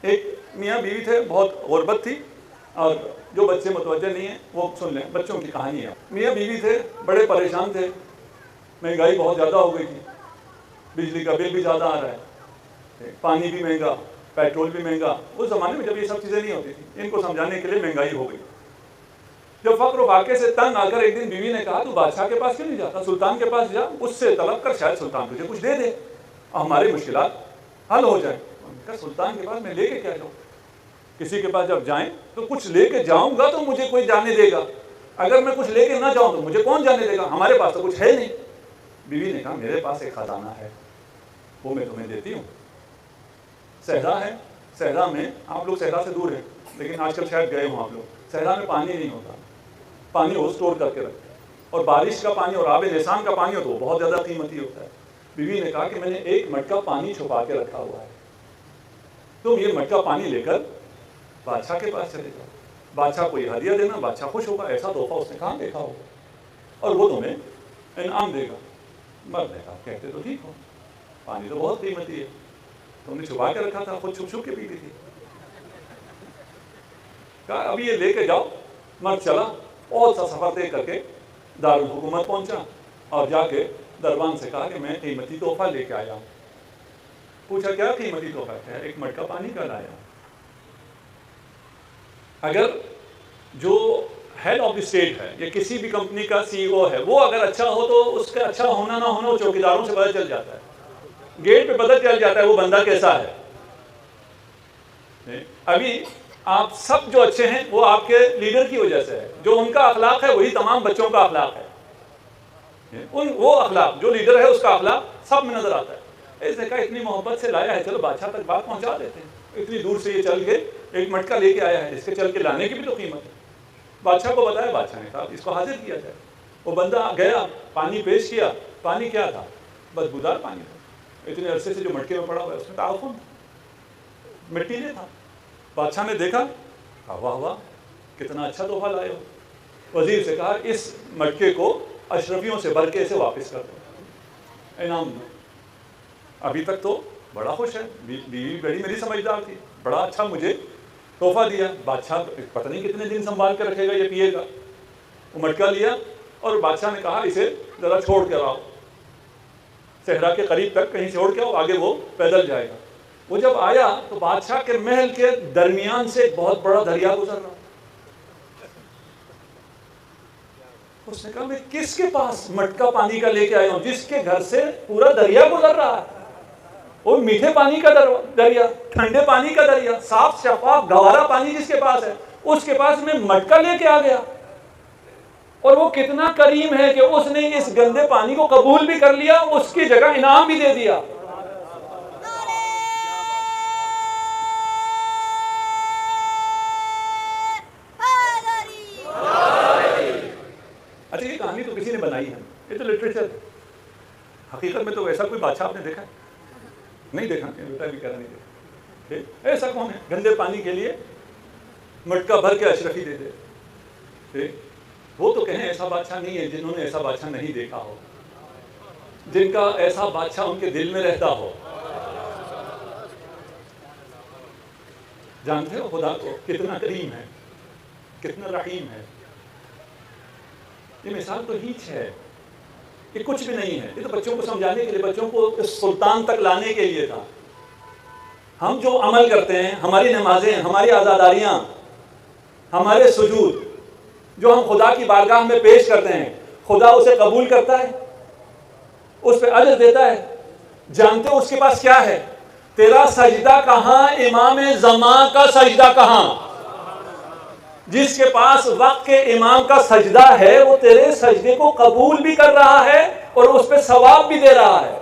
ایک میاں بیوی تھے، بہت غربت تھی، اور جو بچے متوجہ نہیں ہیں وہ سن لیں، بچوں کی کہانی ہے۔ میاں بیوی تھے، بڑے پریشان تھے، مہنگائی بہت زیادہ ہو گئی تھی، بجلی کا بل بھی زیادہ آ رہا ہے، پانی بھی مہنگا، پیٹرول بھی مہنگا۔ اس زمانے میں جب یہ سب چیزیں نہیں ہوتی تھی، ان کو سمجھانے کے لیے مہنگائی ہو گئی۔ جب فقر و فاقے سے تنگ آ کر ایک دن بیوی نے کہا تو بادشاہ کے پاس کیوں نہیں جاتا، سلطان کے پاس جا، اس سے طلب کر، شاید سلطان تجھے کچھ دے دے اور ہماری مشکلات حل ہو جائیں۔ کہا سلطان کے پاس میں لے کے کیا جاؤں؟ کسی کے پاس جب جائیں تو کچھ لے کے جاؤں گا تو مجھے کوئی جانے دے گا، اگر میں کچھ لے کے نہ جاؤں تو مجھے کون جانے دے گا، ہمارے پاس تو کچھ ہے نہیں۔ بیوی نے کہا میرے پاس ایک خزانہ ہے، وہ میں تمہیں دیتی ہوں۔ صحرا ہے، صحرا میں، آپ لوگ صحرا سے دور ہیں لیکن آج کل شاید گئے ہوں آپ لوگ، صحرا میں پانی نہیں ہوتا، پانی وہ اسٹور کر کے رکھتے ہیں، اور بارش کا پانی اور آب نیسان کا پانی ہو تو وہ بہت زیادہ قیمتی ہوتا ہے۔ بیوی نے کہا کہ میں نے ایک مٹکا پانی چھپا کے رکھا ہوا ہے، تم یہ مٹکا پانی لے کر بادشاہ کے پاس چلے جاؤ، بادشاہ کو یہ ہدیہ دینا، بادشاہ خوش ہوگا، ایسا تحفہ اس نے کہاں دیکھا ہوگا، اور وہ تمہیں انعام دے گا۔ مرد نے کہا کہتے تو ٹھیک ہو، پانی تو بہت قیمتی ہے، تم نے چھپا کے رکھا تھا، خود چھپ چھپ کے پیتی تھی۔ کہا ابھی یہ لے کے جاؤ۔ مرد چلا، بہت سا سفر طے کر کے دارالحکومت پہنچا اور جا کے دربان سے کہا کہ میں قیمتی تحفہ لے کے آیا ہوں۔ پوچھا کیا قیمتی تحفہ ہے؟ ایک مٹکا پانی کا لایا ہوں۔ اگر جو ہیڈ آف دی اسٹیٹ ہے یا کسی بھی کمپنی کا سی او ہے، وہ اگر اچھا ہو تو اس کا اچھا ہونا نہ ہونا وہ چوکیداروں سے پتہ چل جاتا ہے، گیٹ پہ پتہ چل جاتا ہے وہ بندہ کیسا ہے۔ ابھی آپ سب جو اچھے ہیں وہ آپ کے لیڈر کی وجہ سے ہے، جو ان کا اخلاق ہے وہی تمام بچوں کا اخلاق ہے، وہ اخلاق جو لیڈر ہے اس کا اخلاق سب میں نظر آتا ہے۔ اس نے کہا اتنی محبت سے لایا ہے، چلو بادشاہ تک بات پہنچا دیتے ہیں، اتنی دور سے یہ چل کے ایک مٹکا لے کے آیا ہے، اس کے چل کے لانے کی بھی تو قیمت ہے۔ بادشاہ کو بتایا، بادشاہ نے کہا اس کو حاضر کیا جائے۔ وہ بندہ گیا، پانی پیش کیا، پانی کیا تھا؟ بدبودار پانی تھا، اتنے عرصے سے جو مٹکے میں پڑا ہوا ہے اس میں تعفن تھا، مٹی نہیں تھا۔ بادشاہ نے دیکھا، کہا واہ واہ کتنا اچھا تحفہ لائے ہو۔ وزیر سے کہا اس مٹکے کو اشرفیوں سے بھر کے اسے واپس کر دو، انعام دو۔ ابھی تک تو بڑا خوش ہے، بیوی بڑی میری سمجھدار تھی، بڑا اچھا مجھے تحفہ دیا۔ بادشاہ پتہ نہیں کتنے دن سنبھال کے رکھے گا، یہ پیے گا۔ وہ مٹکا لیا اور بادشاہ نے کہا اسے ذرا چھوڑ کے آؤ، صحرا کے قریب تک کہیں چھوڑ کے آؤ، آگے وہ پیدل جائے گا۔ وہ جب آیا تو بادشاہ کے محل کے درمیان سے ایک بہت بڑا دریا گزر رہا۔ اس نے کہا میں کس کے پاس مٹکا پانی کا لے کے آیا ہوں جس کے گھر سے پورا دریا گزر رہا ہے، وہ میٹھے پانی کا دریا، ٹھنڈے پانی کا دریا، صاف شفاف گوارا پانی جس کے پاس ہے، اس کے پاس میں مٹکا لے کے آ گیا۔ اور وہ کتنا کریم ہے کہ اس نے اس گندے پانی کو قبول بھی کر لیا، اس کی جگہ انعام بھی دے دیا۔ اچھا یہ کہانی تو کسی نے بنائی ہے، یہ تو لٹریچر ہے، حقیقت میں تو ایسا کوئی بادشاہ آپ نے دیکھا ہے؟ نہیں دیکھا، بیٹا بھی کہہ رہا نہیں دیکھا۔ ایسا کون ہے گندے پانی کے لیے مٹکا بھر کے اشرفی دے دے؟ وہ تو کہیں ایسا بادشاہ نہیں ہے جنہوں نے ایسا بادشاہ نہیں دیکھا ہو، جن کا ایسا بادشاہ ان کے دل میں رہتا ہو۔ جانتے ہو خدا کو کتنا کریم ہے، کتنا رحیم ہے۔ یہ مثال تو ہیچ ہے، یہ کچھ بھی نہیں ہے، یہ تو بچوں کو سمجھانے کے لیے، بچوں کو اس سلطان تک لانے کے لیے تھا۔ ہم جو عمل کرتے ہیں، ہماری نمازیں، ہماری عزاداریاں، ہمارے سجود جو ہم خدا کی بارگاہ میں پیش کرتے ہیں، خدا اسے قبول کرتا ہے، اس پہ اجر دیتا ہے۔ جانتے ہو اس کے پاس کیا ہے؟ تیرا سجدہ کہاں، امام زمان کا سجدہ کہاں؟ جس کے پاس وقت کے امام کا سجدہ ہے وہ تیرے سجدے کو قبول بھی کر رہا ہے اور اس پہ ثواب بھی دے رہا ہے۔